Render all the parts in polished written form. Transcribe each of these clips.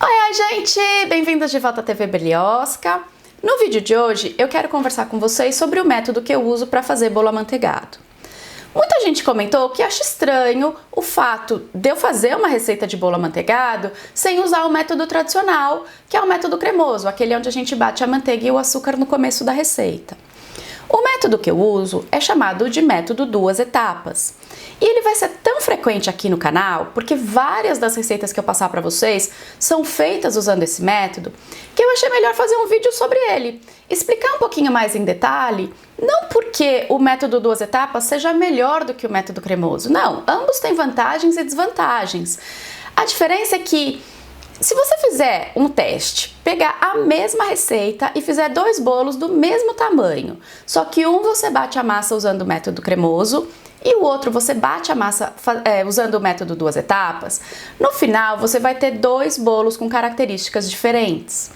Oi, gente! Bem-vindos de volta à TV Berlioska. No vídeo de hoje, eu quero conversar com vocês sobre o método que eu uso para fazer bolo amanteigado. Muita gente comentou que acha estranho o fato de eu fazer uma receita de bolo amanteigado sem usar o método tradicional, que é o método cremoso, aquele onde a gente bate a manteiga e o açúcar no começo da receita. O método que eu uso é chamado de método duas etapas. E ele vai ser tão frequente aqui no canal, porque várias das receitas que eu passar para vocês são feitas usando esse método, que eu achei melhor fazer um vídeo sobre ele, explicar um pouquinho mais em detalhe, não porque o método duas etapas seja melhor do que o método cremoso, não, ambos têm vantagens e desvantagens. A diferença é que se você fizer um teste, pegar a mesma receita e fizer dois bolos do mesmo tamanho, só que um você bate a massa usando o método cremoso e o outro você bate a massa usando o método duas etapas, no final você vai ter dois bolos com características diferentes.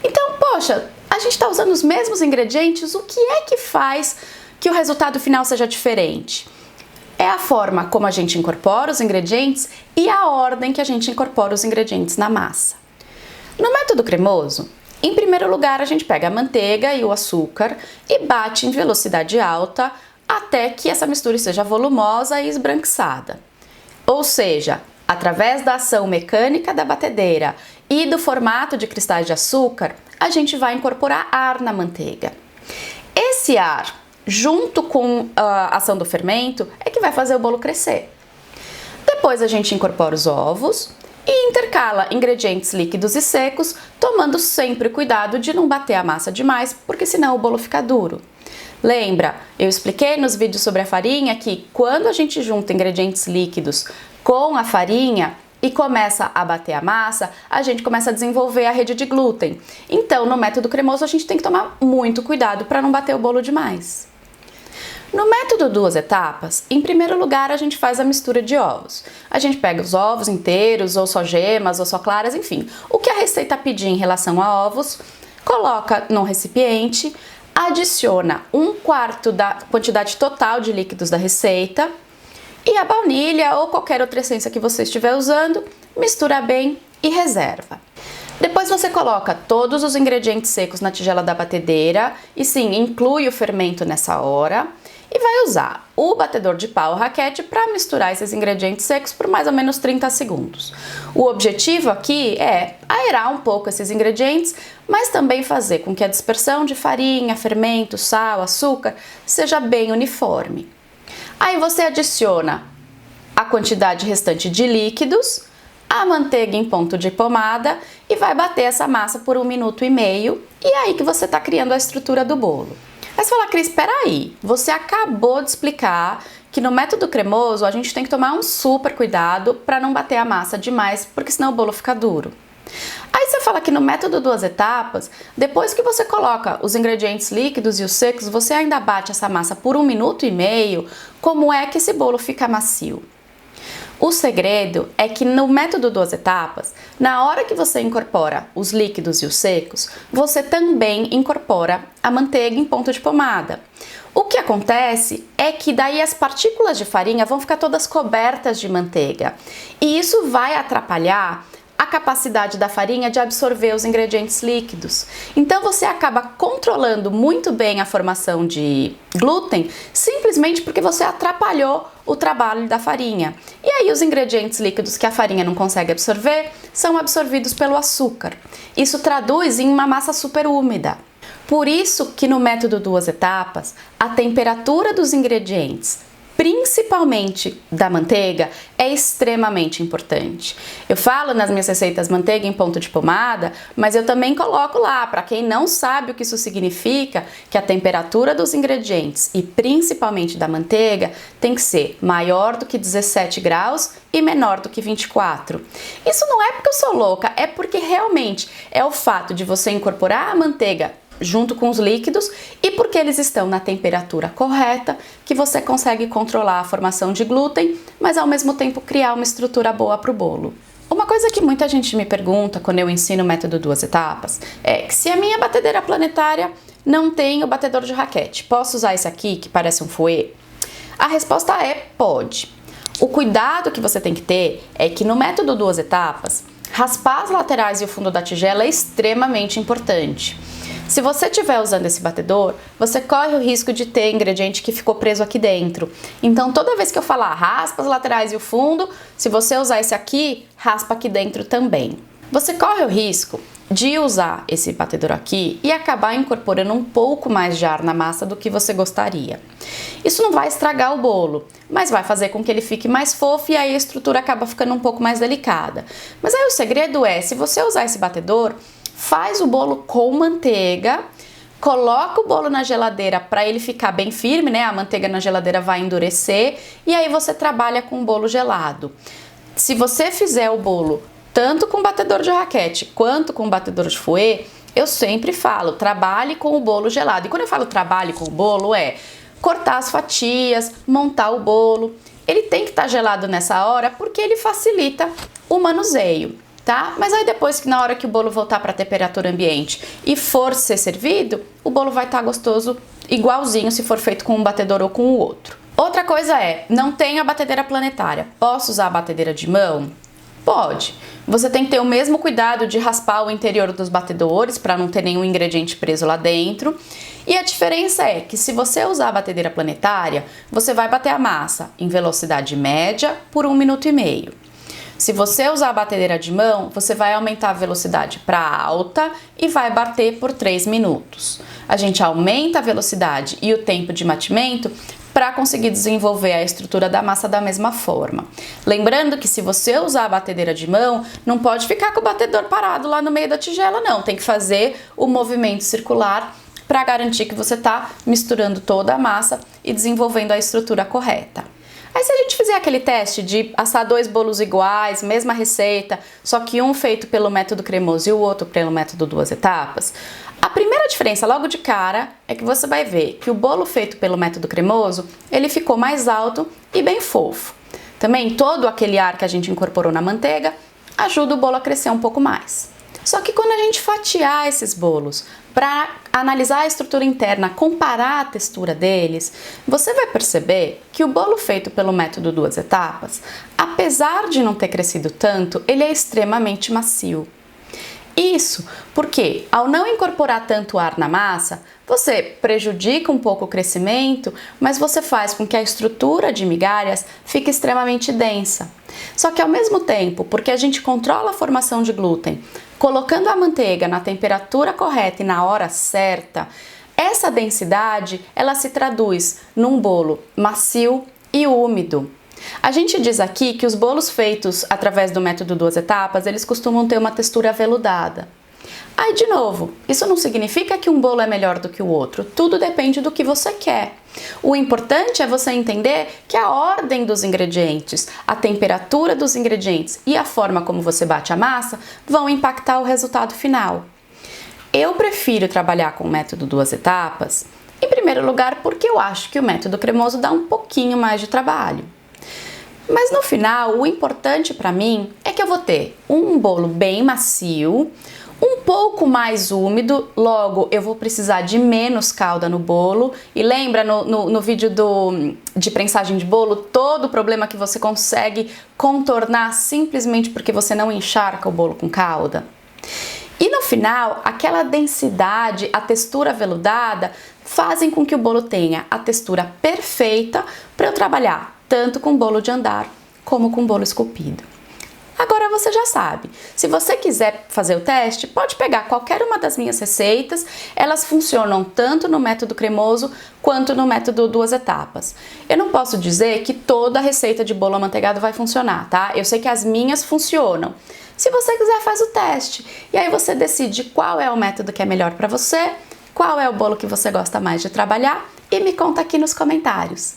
Então, poxa, a gente está usando os mesmos ingredientes, o que é que faz que o resultado final seja diferente? É a forma como a gente incorpora os ingredientes e a ordem que a gente incorpora os ingredientes na massa. No método cremoso, em primeiro lugar a gente pega a manteiga e o açúcar e bate em velocidade alta até que essa mistura seja volumosa e esbranquiçada. Ou seja, através da ação mecânica da batedeira e do formato de cristais de açúcar, a gente vai incorporar ar na manteiga. Esse ar, junto com a ação do fermento, é que vai fazer o bolo crescer. Depois a gente incorpora os ovos e intercala ingredientes líquidos e secos, tomando sempre cuidado de não bater a massa demais, porque senão o bolo fica duro. Lembra, eu expliquei nos vídeos sobre a farinha que quando a gente junta ingredientes líquidos com a farinha e começa a bater a massa, a gente começa a desenvolver a rede de glúten. Então, no método cremoso, a gente tem que tomar muito cuidado para não bater o bolo demais. No método duas etapas, em primeiro lugar a gente faz a mistura de ovos. A gente pega os ovos inteiros, ou só gemas, ou só claras, enfim. O que a receita pedir em relação a ovos, coloca num recipiente, adiciona 1/4 da quantidade total de líquidos da receita e a baunilha ou qualquer outra essência que você estiver usando, mistura bem e reserva. Depois você coloca todos os ingredientes secos na tigela da batedeira e sim, inclui o fermento nessa hora e vai usar o batedor de pau ou raquete para misturar esses ingredientes secos por mais ou menos 30 segundos. O objetivo aqui é aerar um pouco esses ingredientes, mas também fazer com que a dispersão de farinha, fermento, sal, açúcar seja bem uniforme. Aí você adiciona a quantidade restante de líquidos, a manteiga em ponto de pomada e vai bater essa massa por 1,5 minutos e é aí que você está criando a estrutura do bolo. Aí você fala, Cris, espera aí, você acabou de explicar que no método cremoso a gente tem que tomar um super cuidado para não bater a massa demais, porque senão o bolo fica duro. Aí você fala que no método duas etapas, depois que você coloca os ingredientes líquidos e os secos, você ainda bate essa massa por 1,5 minutos, como é que esse bolo fica macio? O segredo é que no método duas etapas, na hora que você incorpora os líquidos e os secos, você também incorpora a manteiga em ponto de pomada. O que acontece é que daí as partículas de farinha vão ficar todas cobertas de manteiga e isso vai atrapalhar a capacidade da farinha de absorver os ingredientes líquidos. Então você acaba controlando muito bem a formação de glúten simplesmente porque você atrapalhou o trabalho da farinha. E aí os ingredientes líquidos que a farinha não consegue absorver são absorvidos pelo açúcar. Isso traduz em uma massa super úmida. Por isso que no método duas etapas, a temperatura dos ingredientes, principalmente da manteiga, é extremamente importante. Eu falo nas minhas receitas manteiga em ponto de pomada, mas eu também coloco lá, para quem não sabe o que isso significa, que a temperatura dos ingredientes e principalmente da manteiga tem que ser maior do que 17 graus e menor do que 24. Isso não é porque eu sou louca, é porque realmente é o fato de você incorporar a manteiga junto com os líquidos e porque eles estão na temperatura correta que você consegue controlar a formação de glúten, mas ao mesmo tempo criar uma estrutura boa para o bolo. Uma coisa que muita gente me pergunta quando eu ensino o método duas etapas é que se a minha batedeira planetária não tem o batedor de raquete, posso usar esse aqui que parece um fouet? A resposta é pode. O cuidado que você tem que ter é que no método duas etapas Raspar as laterais e o fundo da tigela é extremamente importante. Se você estiver usando esse batedor, você corre o risco de ter ingrediente que ficou preso aqui dentro. Então, toda vez que eu falar raspa as laterais e o fundo, se você usar esse aqui, raspa aqui dentro também. Você corre o risco de usar esse batedor aqui e acabar incorporando um pouco mais de ar na massa do que você gostaria. Isso não vai estragar o bolo, mas vai fazer com que ele fique mais fofo e aí a estrutura acaba ficando um pouco mais delicada. Mas aí o segredo é, se você usar esse batedor, faz o bolo com manteiga, coloca o bolo na geladeira para ele ficar bem firme, né? A manteiga na geladeira vai endurecer e aí você trabalha com o bolo gelado. Se você fizer o bolo tanto com batedor de raquete quanto com batedor de fouet, eu sempre falo, trabalhe com o bolo gelado. E quando eu falo trabalhe com o bolo, é cortar as fatias, montar o bolo. Ele tem que estar gelado nessa hora porque ele facilita o manuseio, tá? Mas aí depois que na hora que o bolo voltar para a temperatura ambiente e for ser servido, o bolo vai estar gostoso igualzinho se for feito com um batedor ou com o outro. Outra coisa é, não tenho a batedeira planetária. Posso usar a batedeira de mão? Pode. Você tem que ter o mesmo cuidado de raspar o interior dos batedores para não ter nenhum ingrediente preso lá dentro. E a diferença é que se você usar a batedeira planetária, você vai bater a massa em velocidade média por 1 minuto e meio. Se você usar a batedeira de mão, você vai aumentar a velocidade para alta e vai bater por 3 minutos. A gente aumenta a velocidade e o tempo de batimento para conseguir desenvolver a estrutura da massa da mesma forma. Lembrando que se você usar a batedeira de mão, não pode ficar com o batedor parado lá no meio da tigela, não. Tem que fazer o movimento circular para garantir que você está misturando toda a massa e desenvolvendo a estrutura correta. Aí se a gente fizer aquele teste de assar 2 bolos iguais, mesma receita, só que um feito pelo método cremoso e o outro pelo método 2 etapas, a primeira diferença logo de cara é que você vai ver que o bolo feito pelo método cremoso, ele ficou mais alto e bem fofo. Também todo aquele ar que a gente incorporou na manteiga ajuda o bolo a crescer um pouco mais. Só que quando a gente fatiar esses bolos para analisar a estrutura interna, comparar a textura deles, você vai perceber que o bolo feito pelo método 2 etapas, apesar de não ter crescido tanto, ele é extremamente macio. Isso porque, ao não incorporar tanto ar na massa, você prejudica um pouco o crescimento, mas você faz com que a estrutura de migalhas fique extremamente densa. Só que ao mesmo tempo, porque a gente controla a formação de glúten, colocando a manteiga na temperatura correta e na hora certa, essa densidade ela se traduz num bolo macio e úmido. A gente diz aqui que os bolos feitos através do método 2 etapas, eles costumam ter uma textura aveludada. Aí, de novo, isso não significa que um bolo é melhor do que o outro, tudo depende do que você quer. O importante é você entender que a ordem dos ingredientes, a temperatura dos ingredientes e a forma como você bate a massa vão impactar o resultado final. Eu prefiro trabalhar com o método 2 etapas, em primeiro lugar porque eu acho que o método cremoso dá um pouquinho mais de trabalho. Mas no final, o importante para mim é que eu vou ter um bolo bem macio, um pouco mais úmido, logo eu vou precisar de menos calda no bolo. E lembra no vídeo de prensagem de bolo, todo o problema que você consegue contornar simplesmente porque você não encharca o bolo com calda? E no final, aquela densidade, a textura aveludada, fazem com que o bolo tenha a textura perfeita para eu trabalhar tanto com bolo de andar como com bolo esculpido. Agora você já sabe, se você quiser fazer o teste, pode pegar qualquer uma das minhas receitas, elas funcionam tanto no método cremoso quanto no método 2 etapas. Eu não posso dizer que toda receita de bolo amanteigado vai funcionar, tá? Eu sei que as minhas funcionam. Se você quiser, faz o teste e aí você decide qual é o método que é melhor para você, qual é o bolo que você gosta mais de trabalhar e me conta aqui nos comentários.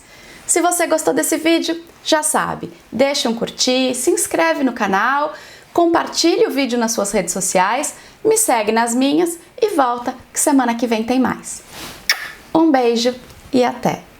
Se você gostou desse vídeo, já sabe, deixa um curtir, se inscreve no canal, compartilhe o vídeo nas suas redes sociais, me segue nas minhas e volta que semana que vem tem mais. Um beijo e até!